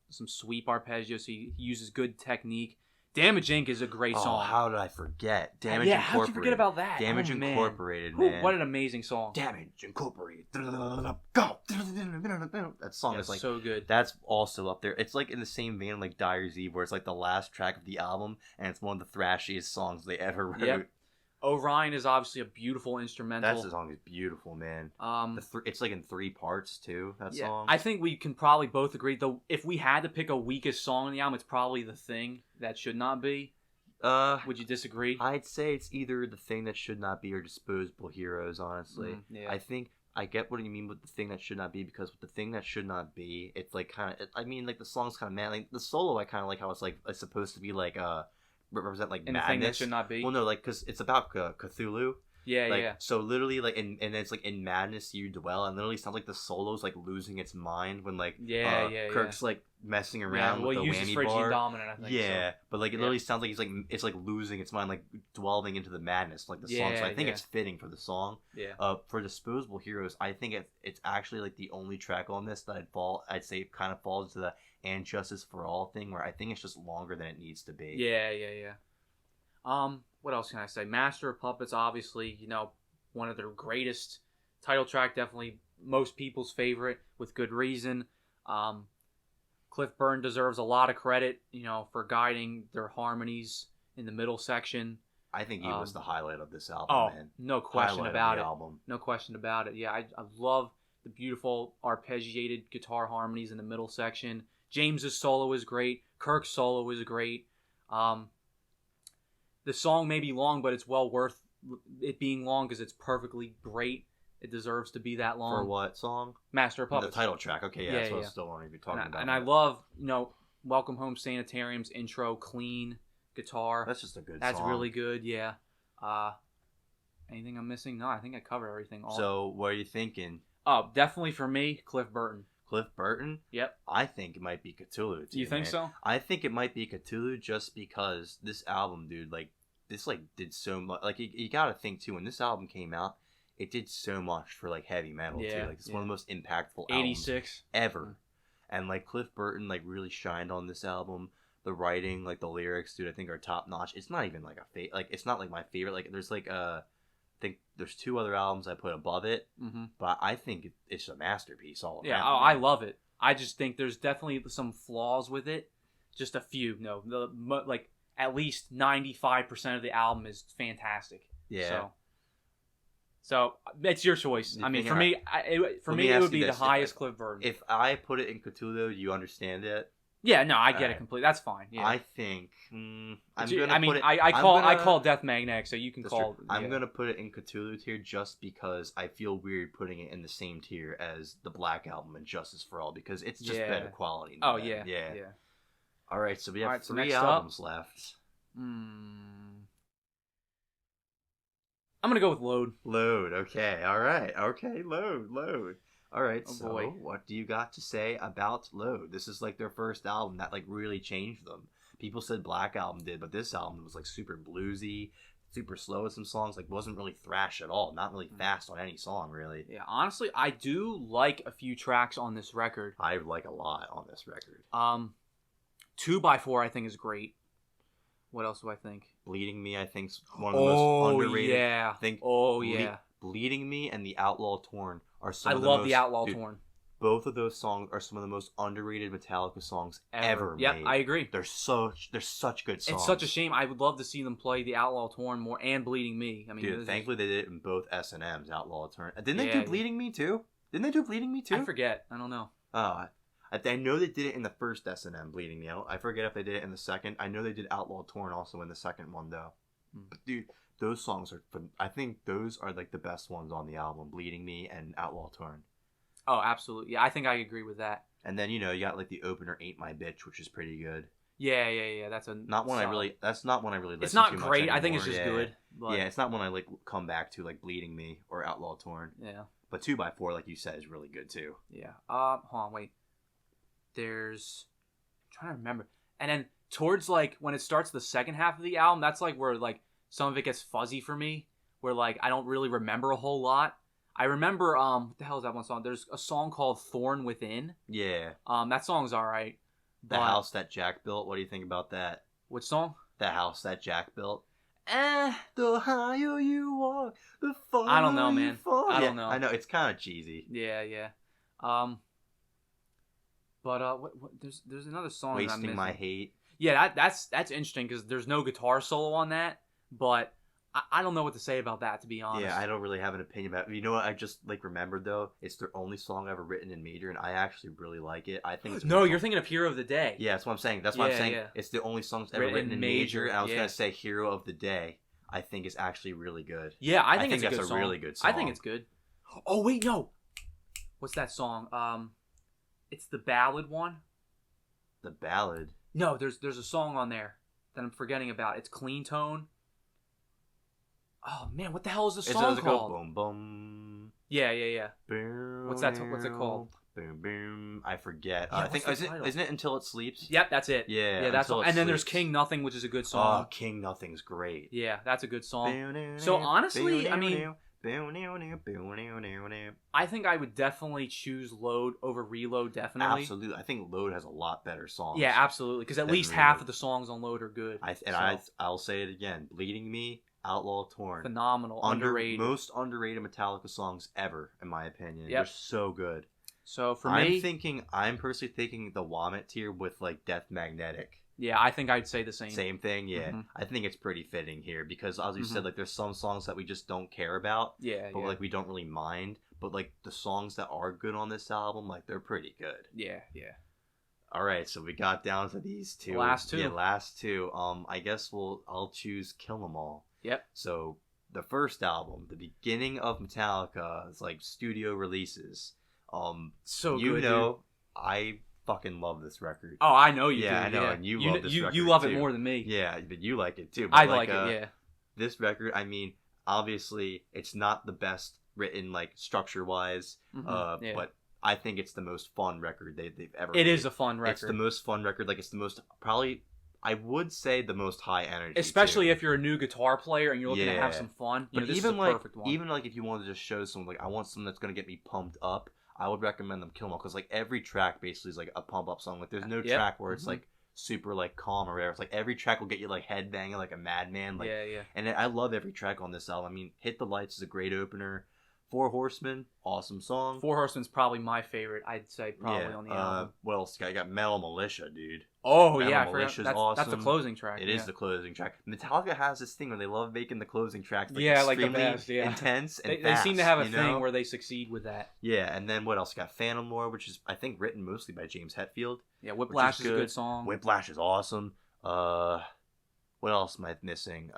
some sweep arpeggio, so he uses good technique. Damage Inc. is a great song. How did I forget? Damage Incorporated. Incorporated. How did you forget about that? Damage Incorporated, man. What an amazing song. Damage Incorporated. Go. That song is like so good. That's also up there. It's like in the same vein like Dyer's Eve, where it's like the last track of the album, and it's one of the thrashiest songs they ever wrote. Yep. Orion is obviously a beautiful instrumental. That song is beautiful, man. It's like in 3 parts too. That song. I think we can probably both agree. Though, if we had to pick a weakest song in the album, it's probably The Thing That Should Not Be. Would you disagree? I'd say it's either The Thing That Should Not Be or Disposable Heroes. Honestly, yeah. I think I get what you mean with The Thing That Should Not Be, because with The Thing That Should Not Be, it's like kind of. I mean, like the song's kind of mad. Like the solo, I kind of like how it's like it's supposed to be like represent like and madness. The Thing That Should Not Be. Well, no, like because it's about Cthulhu. Yeah, like, yeah. So literally, like, and it's like in madness you dwell, and literally sounds like the solo's like losing its mind when like Kirk's like messing around with the whammy bar. Dominant, I think. Yeah, so. But like it literally sounds like it's like losing its mind, like dwelling into the madness, like the song. So I think it's fitting for the song. Yeah. For Disposable Heroes, I think it's actually like the only track on this that I'd say kind of falls into the "And Justice for All" thing, where I think it's just longer than it needs to be. Yeah. What else can I say? Master of Puppets, obviously, one of their greatest. Title track, definitely most people's favorite, with good reason. Cliff Burton deserves a lot of credit, for guiding their harmonies in the middle section. I think he was the highlight of this album, man. No question about it. Album. No question about it. Yeah, I love the beautiful arpeggiated guitar harmonies in the middle section. James's solo is great. Kirk's solo is great. The song may be long, but it's well worth it being long because it's perfectly great. It deserves to be that long. For what song? Master of Puppets. The title track. Okay, yeah, that's what I still want to be talking about. And I love, Welcome Home Sanitarium's intro, clean guitar. That's just a good song. That's really good, yeah. Anything I'm missing? No, I think I covered everything. So, what are you thinking? Oh, definitely for me, Cliff Burton. Cliff Burton? Yep. I think it might be Cthulhu. Do you think so? I think it might be Cthulhu just because this album, dude, like, this, like, did so much. Like, you gotta think, too, when this album came out, it did so much for, like, heavy metal, too. Like, it's one of the most impactful albums 86. ever. And, like, Cliff Burton, like, really shined on this album. The writing, like, the lyrics, dude, I think are top-notch. It's not even, like, it's not, like, my favorite. Like, there's, like, I think there's 2 other albums I put above it, but I think it's a masterpiece all around. Yeah, I love it. I just think there's definitely some flaws with it. Just a few. No, like at least 95% of the album is fantastic. Yeah. So it's your choice. I mean, for me, it would be the highest Cliff Burton. If I put it in Cthulhu, do you understand it? Yeah, no, I get it Alright. completely. That's fine. Yeah. I think I'm I gonna mean, put it. I I'm call gonna, I call Death Magnetic, so you can that's call. true. I'm yeah. gonna put it in Cthulhu tier just because I feel weird putting it in the same tier as the Black Album and Justice for All because it's just better quality. Than Oh them. yeah. yeah. Yeah. All right, so we have Alright, so three next up- albums left. I'm gonna go with Load. Load. Okay. All right. Okay. Load. All right. Oh, so, boy. what do you got to say about Load? This is like their first album that like really changed them. People said Black Album did, but this album was like super bluesy, super slow with some songs. Like wasn't really thrash at all. Not really fast on any song, really. Yeah, honestly, I do like a few tracks on this record. I like a lot on this record. 2x4 I think is great. What else do I think? Bleeding Me, I think, is one of the most underrated. Yeah. I think. Yeah. Bleeding Me and The Outlaw Torn are some I of the love most, the Outlaw dude, Torn. Both of those songs are some of the most underrated Metallica songs ever Yep, made. I agree. They're such good songs. It's such a shame. I would love to see them play the Outlaw Torn more and Bleeding Me. I mean, Dude, thankfully they did it in both S&M's, Outlaw Torn. Didn't they Yeah, do yeah. Bleeding Me too? Didn't they do Bleeding Me too? I forget. I don't know. I know they did it in the first S&M, Bleeding Me. I forget if they did it in the second. I know they did Outlaw Torn also in the second one though. But dude, those songs are fun. I think those are like the best ones on the album, Bleeding Me and Outlaw Torn. Oh, absolutely. Yeah, I think I agree with that. And then you got like the opener Ain't My Bitch, which is pretty good. Yeah. That's a Not one that's not one I really listen to. It's not much great. anymore. I think it's just yeah. good. But Yeah, it's not one I like come back to like Bleeding Me or Outlaw Torn. Yeah. But 2x4, like you said, is really good too. Yeah. Hold on, wait. I'm trying to remember. And then towards like when it starts the second half of the album, that's like where like some of it gets fuzzy for me. Where like I don't really remember a whole lot. I remember what the hell is that one song? There's a song called Thorn Within. Yeah. That song's alright. The house that Jack built. What do you think about that? Which song? The house that Jack built. Eh. The higher you walk, the farther I don't know, man. you fall. I don't know. I know it's kind of cheesy. Yeah. But what there's another song that I'm Wasting missing. My Hate. Yeah, that's interesting because there's no guitar solo on that, but I don't know what to say about that, to be honest. Yeah, I don't really have an opinion about it. You know what I just like remembered though? It's their only song ever written in major, and I actually really like it. I think it's No, you're thinking of Hero of the Day. Yeah, that's what I'm saying. That's what I'm saying. Yeah. It's the only song that's ever written in major, and I was yeah. gonna say Hero of the Day. I think is actually really good. Yeah, I think it's that's a good song. really good song. I think it's good. Oh wait, no. What's that song? It's the ballad one. The ballad. No, there's a song on there that I'm forgetting about. It's Clean Tone. Oh man, what the hell is the song It called? go boom boom. Yeah. Boom, What's it called? Boom boom. I forget. Yeah, I think what's the title? isn't it Until It Sleeps? Yep, that's it. Yeah, that's Until all. It And then there's Sleeps. King Nothing, which is a good song. Oh, King Nothing's great. Yeah, that's a good song. So honestly, I mean, I think I would definitely choose Load over Reload, definitely. Absolutely. I think Load has a lot better songs. Yeah, absolutely. Because at than least half Reload. of the songs on Load are good. I'll say it again. Bleeding Me, Outlaw Torn. Phenomenal, underrated. Most underrated Metallica songs ever, in my opinion. Yep. They're so good. So for me, I'm personally thinking the Womit tier with like Death Magnetic. yeah, I think I'd say the same. Same thing, yeah. Mhm. I think it's pretty fitting here because, as you Mhm. said, like there's some songs that we just don't care about, Yeah, but like we don't really mind. But like the songs that are good on this album, like they're pretty good. yeah. All right, so we got down to these two. Last two. Yeah, last two. I guess I'll choose Kill 'Em All. Yep. So the first album, the beginning of Metallica's like studio releases. So you good, know, dude. I fucking love this record. Oh, I know you do. Yeah, I know, Yeah. and you love this you record, love it too. more than me. Yeah, but you like it too. But I like it, yeah. This record, I mean, obviously, it's not the best written, like, structure-wise, Yeah. but I think it's the most fun record they've ever It made. is a fun record. It's the most fun record. Like, it's the most, probably, I would say the most high energy. Especially too. if you're a new guitar player and you're looking to have Yeah. some fun. But This even is a like, perfect one. even like if you wanted to just show someone, like, I want something that's going to get me pumped up, I would recommend them Kill 'Em All, because like every track basically is like a pump up song. Like there's no Yep. track where it's Mhm. like super like calm or whatever. It's like every track will get you like headbanging like a madman. Like, yeah. and I love every track on this album. I mean, Hit the Lights is a great opener. Four Horsemen, awesome song. Four Horsemen's probably my favorite. I'd say probably on the album. What else? I got Metal Militia, dude. Oh Metal yeah, Militia's that's, awesome. that's the closing track. It is the closing track. Metallica has this thing where they love making the closing tracks like like the extremely best, yeah. intense and They fast, seem to have a you thing know? where they succeed with that. Yeah, and then what else? Got Phantom Lore, which is I think written mostly by James Hetfield. Yeah, Whiplash is a good song. Whiplash is awesome. What else am I missing?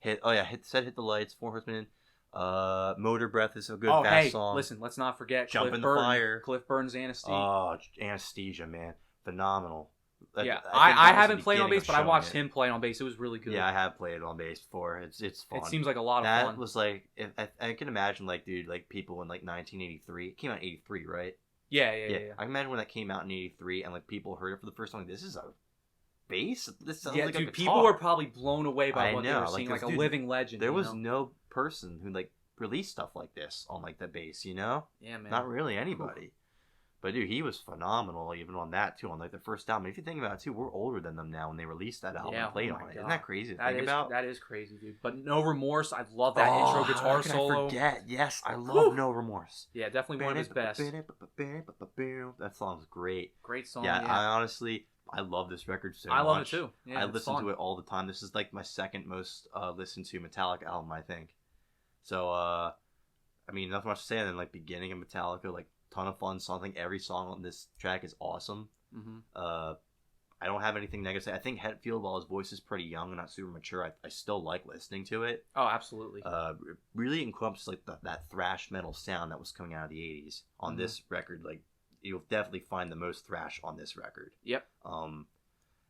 Hit the Lights, Four Horsemen. Motor Breath is a good fast song. Listen, let's not forget Jump Cliff in the Burton. Fire. Cliff Burton's Anesthesia. Oh, Anesthesia, man, phenomenal. Yeah, I I haven't played on bass, but I watched him play on bass. It was really good. Yeah, I have played on bass before. It's fun. It seems like a lot of fun. That was like, I can imagine, like, dude, like people in like 1983. It came out in 83, right? Yeah. I can imagine when that came out in 83 and like people heard it for the first time. Like, this is a bass. This sounds like a guitar. People were probably blown away by what they were like, seeing, like a dude, living legend. There was no person who like released stuff like this on like the bass, you know? Yeah, man. Not really anybody. But dude, he was phenomenal even on that too, on like the first album. If you think about it too, we're older than them now when they released that album and played on it. Isn't that crazy to think about? That is crazy, dude. But No Remorse, I love that intro guitar solo. I forget? Yes, I love No Remorse. Yeah, definitely one of his best. That song's great. Great song. Yeah, I love this record so much. I love it too. Yeah, I listen to it all the time. This is like my second most listened to Metallica album, I think. So, I mean, nothing much to say. And then, like, beginning of Metallica, like, ton of fun songs. I think every song on this track is awesome. Mm-hmm. I don't have anything negative to say. I think Hetfield, while his voice is pretty young and not super mature, I still like listening to it. Oh, absolutely. It really encompasses, like, that thrash metal sound that was coming out of the 80s. On this record, like, you'll definitely find the most thrash on this record. Yep.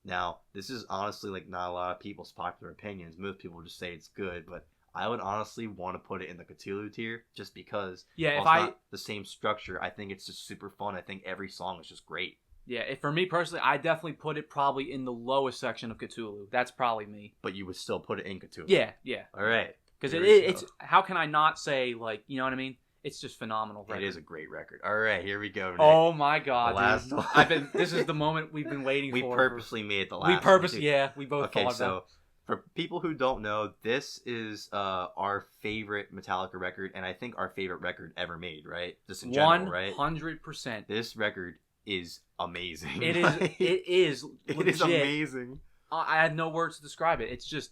Now, this is honestly, like, not a lot of people's popular opinions. Most people just say it's good, but I would honestly want to put it in the Cthulhu tier just because it's not the same structure. I think it's just super fun. I think every song is just great. Yeah, for me personally, I definitely put it probably in the lowest section of Cthulhu. That's probably me. But you would still put it in Cthulhu. Yeah. All right. Because it's how can I not say, like, you know what I mean? It's just phenomenal record. It is a great record. All right, here we go, Nick. Oh my god, the last dude. one. This is the moment we've been waiting we for. We purposely made the last one. We both thought so about it. For people who don't know, this is our favorite Metallica record, and I think our favorite record ever made, right? Just in general, right? 100%. This record is amazing. It is. It is. It legit. is amazing. I have no words to describe it. It's just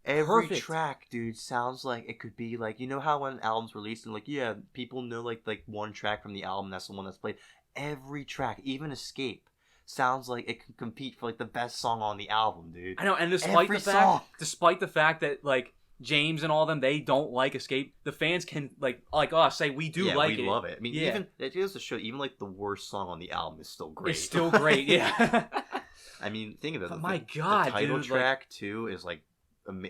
every perfect. track, dude, sounds like it could be like, you know how when an album's released and like, yeah, people know like one track from the album, that's the one that's played. Every track, even Escape, sounds like it can compete for like the best song on the album, dude. I know, and despite the fact that like James and all them, they don't like Escape, the fans can like us say we do like it. We love it. I mean, even it goes to show, even like the worst song on the album is still great. It's still great, yeah. I mean, think of it. My God, the title dude, track too is like,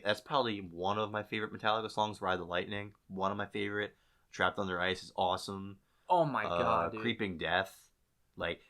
that's probably one of my favorite Metallica songs. Ride the Lightning, one of my favorite. Trapped Under Ice is awesome. Oh my god, dude. Creeping Death, like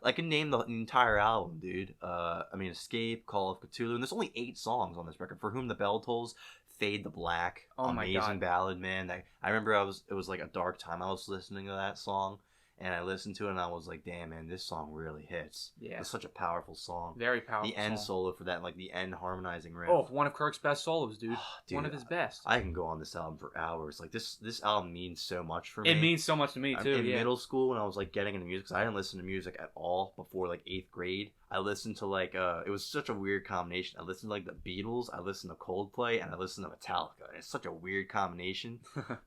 I can name the entire album, dude. I mean, Escape, Call of Cthulhu, and there's only 8 songs on this record. For Whom the Bell Tolls, Fade to Black, amazing ballad, man. I remember it was like a dark time I was listening to that song. And I listened to it and I was like, damn, man, this song really hits. Yeah. It's such a powerful song. Very powerful. The end solo for that, like the end harmonizing riff. Oh, one of Kirk's best solos, dude. Dude, one of his best. I can go on this album for hours. Like, this album means so much for me. It means so much to me, too, In middle school, when I was, like, getting into music, because I didn't listen to music at all before, like, 8th grade. I listened to, like, it was such a weird combination. I listened to, like, the Beatles, I listened to Coldplay, and I listened to Metallica. It's such a weird combination.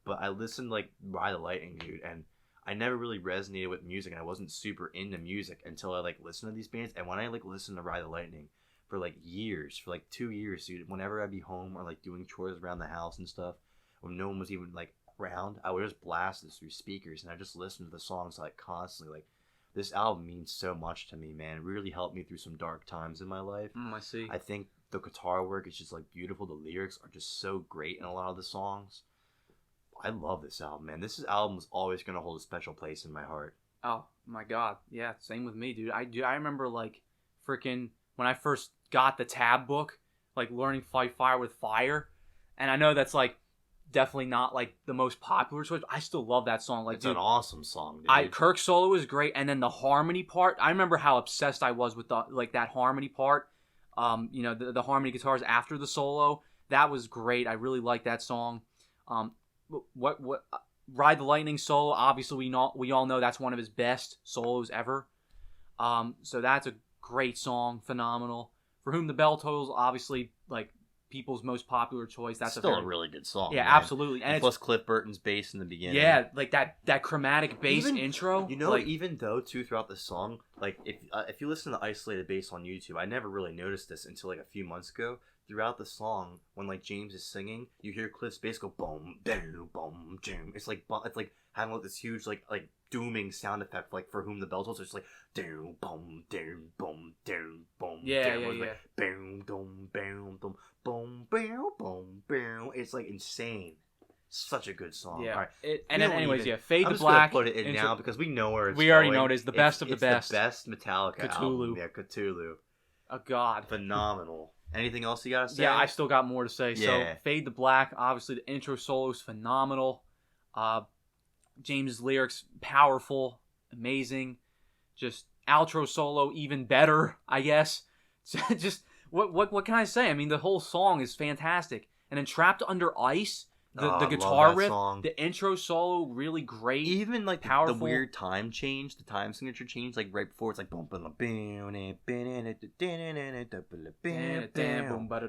But I listened, like, Ride the Lightning, dude, and I never really resonated with music, and I wasn't super into music until I like listened to these bands. And when I like listened to Ride the Lightning for like years, for like 2 years, dude, whenever I'd be home or like doing chores around the house and stuff, when no one was even like around, I would just blast this through speakers, and I just listened to the songs like constantly. Like, this album means so much to me, man. It really helped me through some dark times in my life. I see. I think the guitar work is just like beautiful. The lyrics are just so great in a lot of the songs. I love this album, man. This album is always going to hold a special place in my heart. Oh, my God. Yeah, same with me, dude. I remember, like, freaking, when I first got the tab book, like, learning Fight Fire with Fire. And I know that's, like, definitely not, like, the most popular choice. I still love that song. Like, it's an awesome song, dude. Kirk's solo is great. And then the harmony part, I remember how obsessed I was with, that harmony part. You know, the harmony guitars after the solo. That was great. I really liked that song. What Ride the Lightning solo, obviously we all know that's one of his best solos ever. So that's a great song, phenomenal. For Whom the Bell Tolls, obviously, like, people's most popular choice. That's still a really good song. Yeah, man. absolutely. And plus Cliff Burton's bass in the beginning. Yeah, like that chromatic bass intro. You know, like, even though too throughout the song, like if you listen to isolated bass on YouTube, I never really noticed this until like a few months ago. Throughout the song, when like James is singing, you hear Cliff's bass go boom, boom, boom, boom. It's like having like this huge like dooming sound effect, like For Whom the Bell Tolls. It's like doom, boom, doom, boom, doom, boom. Yeah. Like, boom, boom, boom, boom, boom, boom, boom, boom. It's like insane. Such a good song. Yeah. All right. And then, anyways, Fade I'm to just Black. Gonna put it in now because we know where it's we already going. know it is the best of the best. It's the best Metallica Cthulhu. album. Yeah, Cthulhu. Oh God. Phenomenal. Anything else you gotta say? Yeah, I still got more to say. Yeah. So Fade to Black, obviously the intro solo is phenomenal. James' lyrics, powerful, amazing. Just outro solo, even better, I guess. Just what can I say? I mean, the whole song is fantastic. And then Trapped Under Ice, the guitar riff, song. the intro solo, really great. Even like powerful. the weird time change, the time signature change, like right before it's like boom, boom, boom,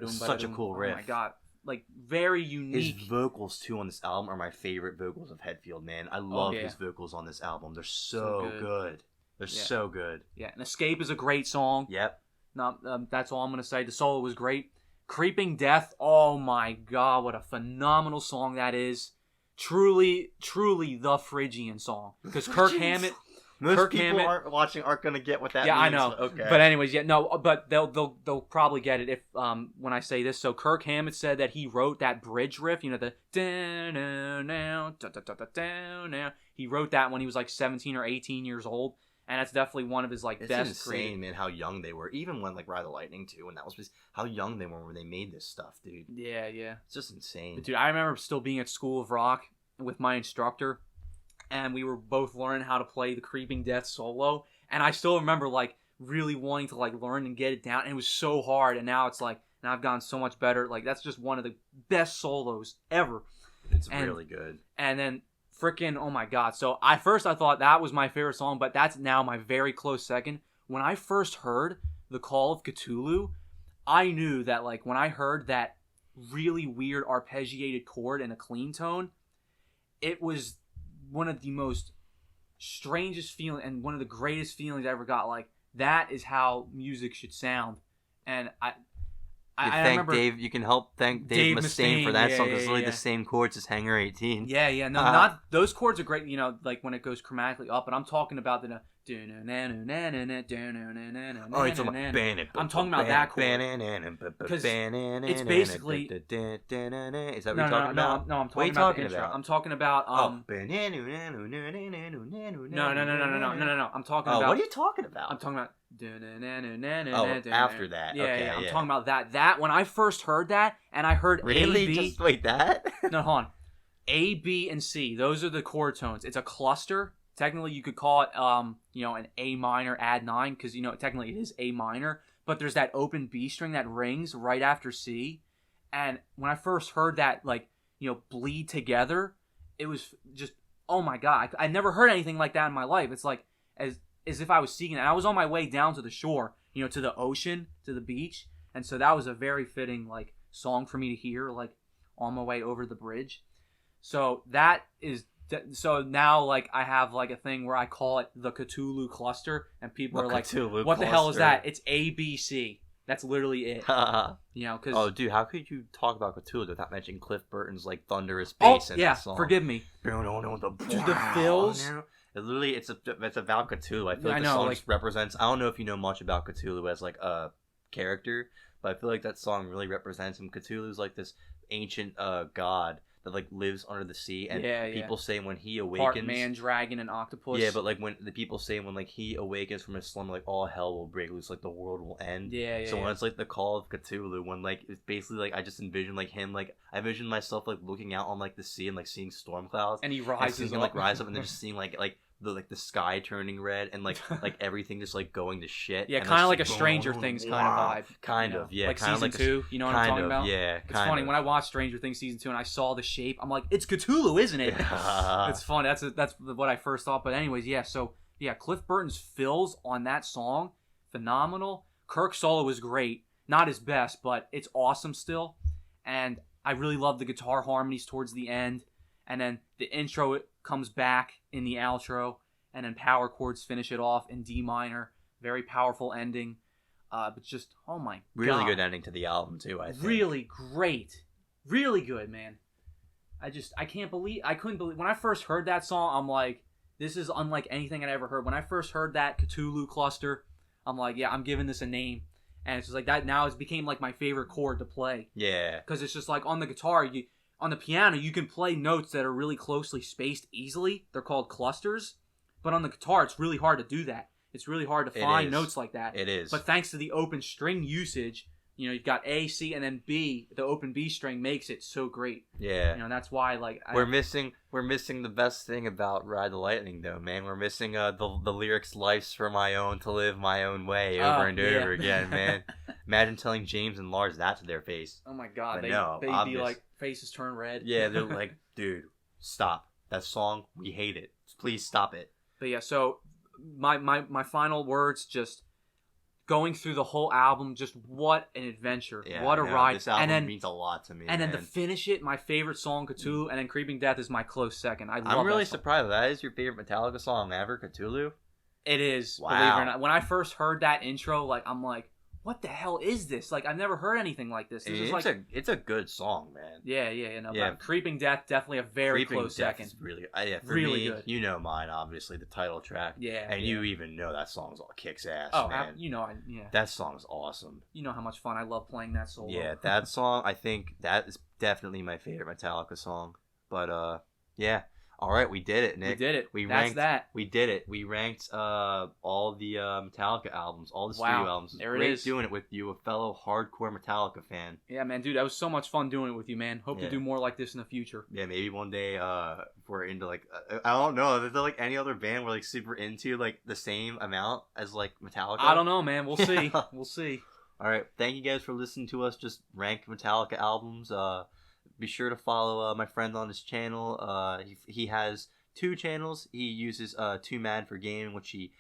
such a cool riff. Oh my God, like very unique. His vocals too on this album are my favorite vocals of Hetfield. Man, I love his vocals on this album. They're so good. They're so good. Yeah, and Escape is a great song. Yep. No, that's all I'm gonna say. The solo was great. Creeping Death, oh my God, what a phenomenal song that is. Truly the Phrygian song. Because Kirk Hammett... Most people aren't gonna get what that means. Yeah, I know. Okay. But anyways, but they'll probably get it if when I say this. So Kirk Hammett said that he wrote that bridge riff, the he wrote that when he was like 17 or 18 years old. And that's definitely one of his like best. It's insane, man, how young they were. Even when like Ride the Lightning too, and that was just how young they were when they made this stuff, dude. Yeah. It's just insane. But, dude, I remember still being at School of Rock with my instructor, and we were both learning how to play the Creeping Death solo. And I still remember like really wanting to like learn and get it down. And it was so hard. And now it's like, and I've gotten so much better. Like that's just one of the best solos ever. It's really good. And then. Freaking, oh my God. So I thought that was my favorite song, but that's now my very close second. When I first heard The Call of Cthulhu, I knew that like when I heard that really weird arpeggiated chord in a clean tone, it was one of the most strangest feeling and one of the greatest feelings I ever got. Like that is how music should sound. And I remember Dave. You can help thank Dave Mustaine for that song. It's really the same chords as Hangar 18. Yeah. No, not those chords are great. Like when it goes chromatically up. But I'm talking about the. Oh, you're talking about I'm talking about that chord. Because it's basically. Is that what you're talking about? No, I'm talking about the intro. I'm talking about. No. I'm talking about. What are you talking about? I'm talking about. After that. Yeah. I'm talking about that. That when I first heard that, and I heard really A, B, just wait that. No, hold on. A, B, and C. Those are the chord tones. It's a cluster. Technically, you could call it, an A minor add 9 because technically it is A minor. But there's that open B string that rings right after C, and when I first heard that, bleed together, it was just oh my God! I never heard anything like that in my life. It's like as if I was seeing it. And I was on my way down to the shore, to the ocean, to the beach, and so that was a very fitting song for me to hear on my way over the bridge. So that is. So now, I have, a thing where I call it the Cthulhu cluster, and people are like, what the hell is that? It's A, B, C. That's literally it. Cause... Oh, dude, how could you talk about Cthulhu without mentioning Cliff Burton's, thunderous bass in that song? Forgive me. Dude, the fills... It literally, it's about Cthulhu. I feel like the song just represents... I don't know if you know much about Cthulhu as, a character, but I feel like that song really represents him. Cthulhu's, this ancient god that lives under the sea, and people say when he awakens, part man, dragon, and octopus. Yeah, but when the people say when he awakens from his slumber, all hell will break loose, the world will end. So when it's the call of Cthulhu, when it's basically I just envision him, I envision myself looking out on the sea and seeing storm clouds, and he rises and seeing, rise up, and then just seeing the sky turning red and like everything just like going to shit. Yeah, and kind of it's like a Stranger Things kind of vibe. Kind of, yeah. Like kind of season like 2, you know what I'm talking about? Yeah, it's funny when I watched Stranger Things season 2 and I saw the shape. I'm like, it's Cthulhu, isn't it? It's funny. That's what I first thought. But anyways, yeah. So yeah, Cliff Burton's fills on that song, phenomenal. Kirk's solo was great, not his best, but it's awesome still. And I really love the guitar harmonies towards the end, and then the intro it comes back in the outro, and then power chords finish it off in D minor. Very powerful ending. But just, oh my really God. good ending to the album too, I think. Really great. Really good, man. I couldn't believe, when I first heard that song, I'm like, this is unlike anything I'd ever heard. When I first heard that Cthulhu cluster, I'm like, yeah, I'm giving this a name. And it's just like that now it became like my favorite chord to play. Yeah. Because it's just like on the guitar, on the piano, you can play notes that are really closely spaced easily. They're called clusters. But on the guitar, it's really hard to do that. It's really hard to find notes like that. It is. But thanks to the open string usage, you've got A, C, and then B. The open B string makes it so great. Yeah. That's why we're missing the best thing about Ride the Lightning though, man. We're missing the lyrics "Life's for my own to live my own way" over and over again, man. Imagine telling James and Lars that to their face. Oh my God, they'd be like, faces turn red. Yeah, they're like, dude, stop that song. We hate it. Please stop it. But yeah, so my final words, just going through the whole album, just what an adventure. Yeah, what a ride. This album means a lot to me. And then to finish it, my favorite song, Cthulhu, and then Creeping Death is my close second. I'm really surprised that is your favorite Metallica song ever, Cthulhu. It is. Wow. Believe it or not. When I first heard that intro, I'm like, what the hell is this? Like, I've never heard anything like this. It's a good song, man. Yeah. Creeping Death, definitely a very close second. Really, for really me, good. You know mine, obviously, the title track. Yeah. And you even know that song's all kicks ass, oh, man. That song's awesome. You know how much fun I love playing that solo. Yeah, that song, I think that is definitely my favorite Metallica song. But, yeah. All right, we did it, Nick. We did it. We did it. We ranked all the Metallica albums, all the studio albums. There it Great is. doing it with you, a fellow hardcore Metallica fan. Yeah, man, dude, that was so much fun doing it with you, man. Hope to do more like this in the future. Yeah, maybe one day if we're into I don't know, is there any other band we're super into the same amount as Metallica? I don't know, man. We'll see. We'll see. All right, thank you guys for listening to us just rank Metallica albums. Be sure to follow my friend on his channel. He has 2 channels. He uses 2 Mad for Gaming, which he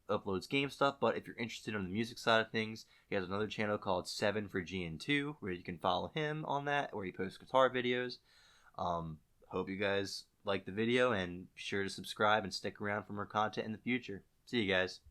uploads game stuff. But if you're interested in the music side of things, he has another channel called 7 for GN2, where you can follow him on that, where he posts guitar videos. Hope you guys like the video, and be sure to subscribe and stick around for more content in the future. See you guys.